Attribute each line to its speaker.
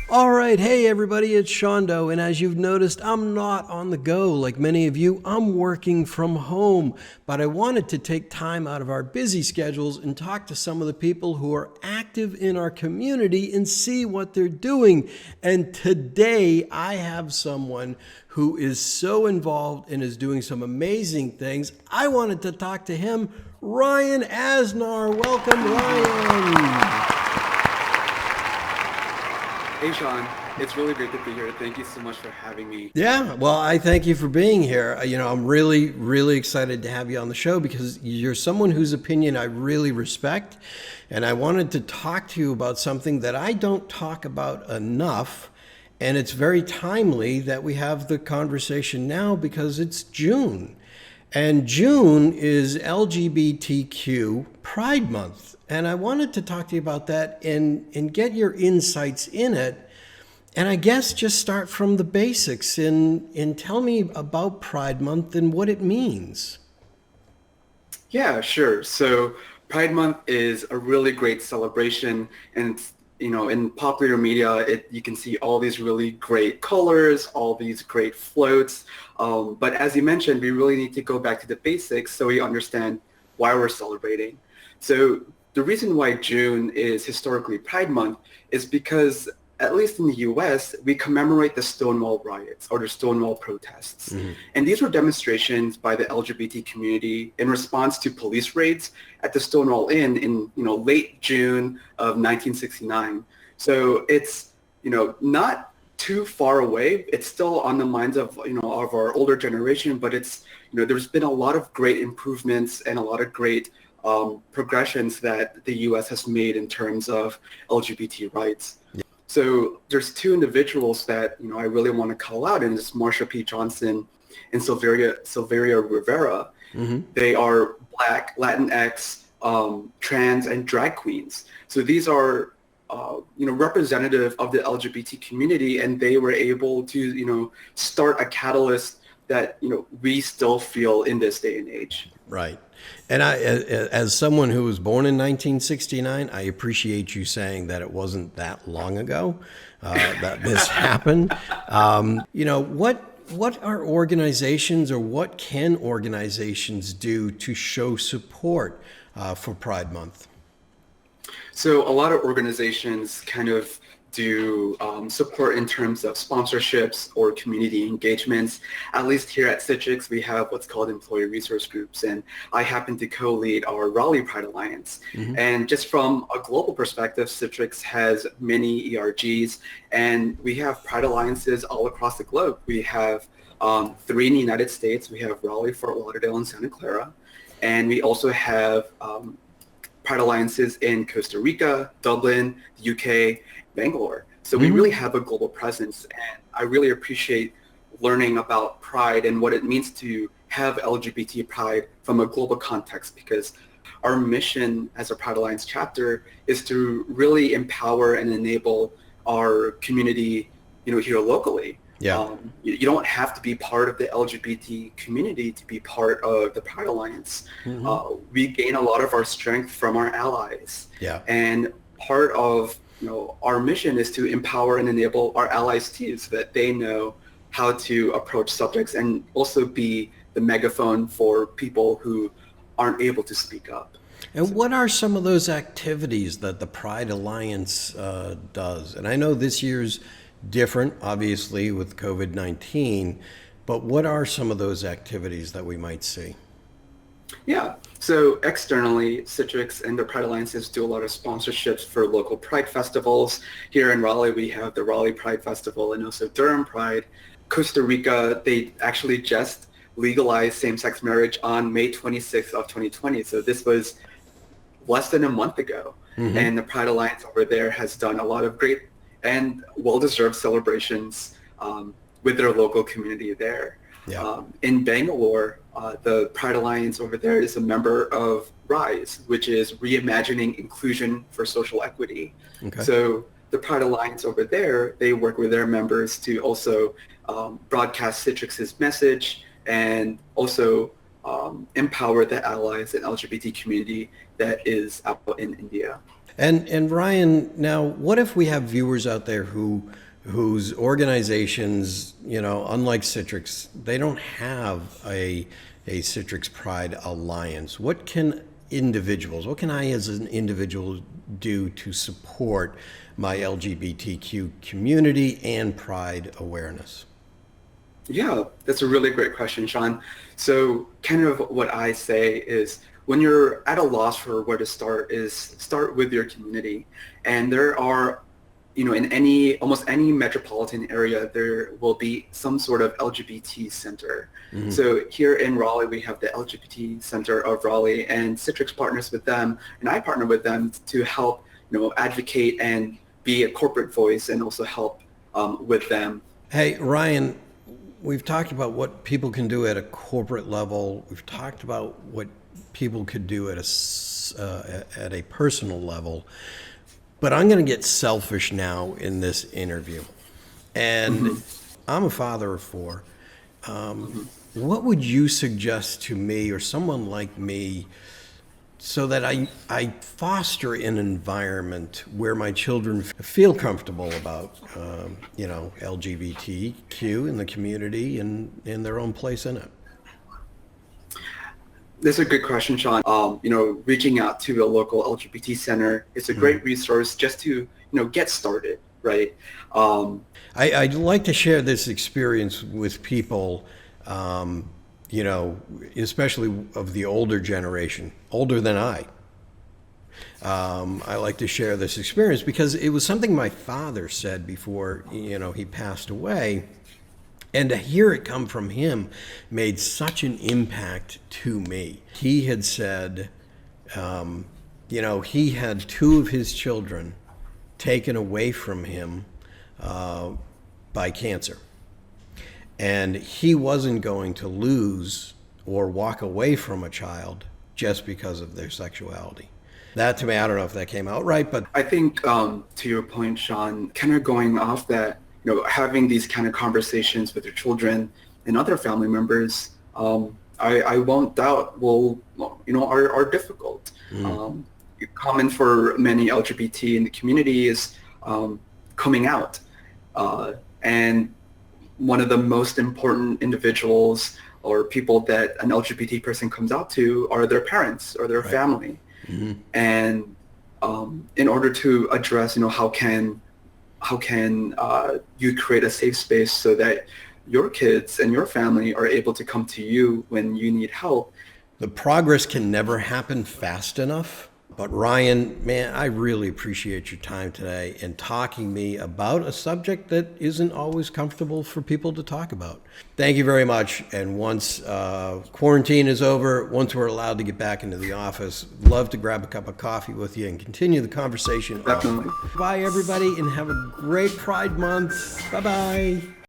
Speaker 1: All right, hey everybody, it's SeanDo, and as you've noticed, I'm not on the go like many of you. I'm working from home, but I wanted to take time out of our busy schedules and talk to some of the people who are active in our community and see what they're doing. And today I have someone who is so involved and is doing some amazing things. I wanted to talk to him, Ryan Aznar. Welcome, Ryan.
Speaker 2: Hey Sean, it's really great to be here. Thank you so much for having me.
Speaker 1: Yeah, well, I thank you for being here. I'm really, really excited to have you on the show because you're someone whose opinion I really respect. And I wanted to talk to you about something that I don't talk about enough. And it's very timely that we have the conversation now because it's June. And June is LGBTQ Pride Month. And I wanted to talk to you about that and get your insights in it. And I guess just start from the basics and tell me about Pride Month and what it means.
Speaker 2: Yeah, sure. So Pride Month is a really great celebration, and in popular media, you can see all these really great colors, all these great floats. But as you mentioned, we really need to go back to the basics so we understand why we're celebrating. So the reason why June is historically Pride Month is because at least in the US, we commemorate the Stonewall riots or the Stonewall protests.
Speaker 1: Mm-hmm.
Speaker 2: And these were demonstrations by the LGBT community in response to police raids at the Stonewall Inn in late June of 1969. So it's not too far away. It's still on the minds of of our older generation, but it's there's been a lot of great improvements and a lot of great progressions that the U.S. has made in terms of LGBT rights. So there's two individuals that I really want to call out, and it's Marsha P. Johnson and Silveria Rivera.
Speaker 1: Mm-hmm.
Speaker 2: They are Black, Latinx, trans, and drag queens. So these are representative of the LGBT community, and they were able to start a catalyst that we still feel in this day and age.
Speaker 1: Right. And as someone who was born in 1969, I appreciate you saying that it wasn't that long ago that this happened. What are organizations or what can organizations do to show support for Pride Month?
Speaker 2: So a lot of organizations kind of do support in terms of sponsorships or community engagements. At least here at Citrix, we have what's called employee resource groups, and I happen to co-lead our Raleigh Pride Alliance.
Speaker 1: Mm-hmm.
Speaker 2: And just from a global perspective, Citrix has many ERGs, and we have Pride Alliances all across the globe. We have 3 in the United States. We have Raleigh, Fort Lauderdale, and Santa Clara. And we also have Pride Alliances in Costa Rica, Dublin, the UK, Bangalore. So we really have a global presence, and I really appreciate learning about Pride and what it means to have LGBT Pride from a global context, because our mission as a Pride Alliance chapter is to really empower and enable our community, here locally.
Speaker 1: Yeah.
Speaker 2: You don't have to be part of the LGBT community to be part of the Pride Alliance.
Speaker 1: Mm-hmm.
Speaker 2: We gain a lot of our strength from our allies.
Speaker 1: Yeah.
Speaker 2: And part of our mission is to empower and enable our allies too, so that they know how to approach subjects and also be the megaphone for people who aren't able to speak up.
Speaker 1: And what are some of those activities that the Pride Alliance does? And I know this year's different, obviously, with COVID-19, but what are some of those activities that we might see?
Speaker 2: Yeah. So externally, Citrix and the Pride Alliances do a lot of sponsorships for local Pride festivals. Here in Raleigh, we have the Raleigh Pride Festival and also Durham Pride. Costa Rica, they actually just legalized same-sex marriage on May 26th of 2020. So this was less than a month ago.
Speaker 1: Mm-hmm.
Speaker 2: And the Pride Alliance over there has done a lot of great and well-deserved celebrations with their local community there.
Speaker 1: Yeah.
Speaker 2: In Bangalore, the Pride Alliance over there is a member of RISE, which is Reimagining Inclusion for Social Equity.
Speaker 1: Okay.
Speaker 2: So the Pride Alliance over there, they work with their members to also broadcast Citrix's message and also empower the allies and LGBT community that is out in India.
Speaker 1: And Ryan, now what if we have viewers out there whose organizations, unlike Citrix, they don't have a Citrix Pride Alliance? What can I as an individual do to support my LGBTQ community and Pride awareness?
Speaker 2: Yeah, that's a really great question, Sean. So kind of what I say is when you're at a loss for where to start is start with your community. And there are, in almost any metropolitan area, there will be some sort of LGBT center. Mm-hmm. So here in Raleigh, we have the LGBT Center of Raleigh, and Citrix partners with them, and I partner with them to help, advocate and be a corporate voice and also help with them.
Speaker 1: Hey, Ryan, we've talked about what people can do at a corporate level. We've talked about what people could do at a personal level. But I'm going to get selfish now in this interview. And mm-hmm. I'm a father of 4. What would you suggest to me or someone like me so that I foster an environment where my children feel comfortable about, LGBTQ in the community and in their own place in it?
Speaker 2: That's a good question, Sean. Reaching out to a local LGBT center is a great resource just to, get started, right?
Speaker 1: I'd like to share this experience with people, especially of the older generation, older than I. I like to share this experience because it was something my father said before, he passed away. And to hear it come from him made such an impact to me. He had said, he had 2 of his children taken away from him by cancer. And he wasn't going to lose or walk away from a child just because of their sexuality. That to me, I don't know if that came out right, but
Speaker 2: I think to your point, Sean, kind of going off that, having these kind of conversations with your children and other family members, I won't doubt are difficult. Common for many LGBT in the community is coming out. And one of the most important individuals or people that an LGBT person comes out to are their parents or their right. family. Mm-hmm. And in order to address, how can you create a safe space so that your kids and your family are able to come to you when you need help?
Speaker 1: The progress can never happen fast enough. But Ryan, man, I really appreciate your time today and talking to me about a subject that isn't always comfortable for people to talk about. Thank you very much. And once quarantine is over, once we're allowed to get back into the office, love to grab a cup of coffee with you and continue the conversation.
Speaker 2: Definitely.
Speaker 1: Bye, everybody, and have a great Pride Month. Bye-bye.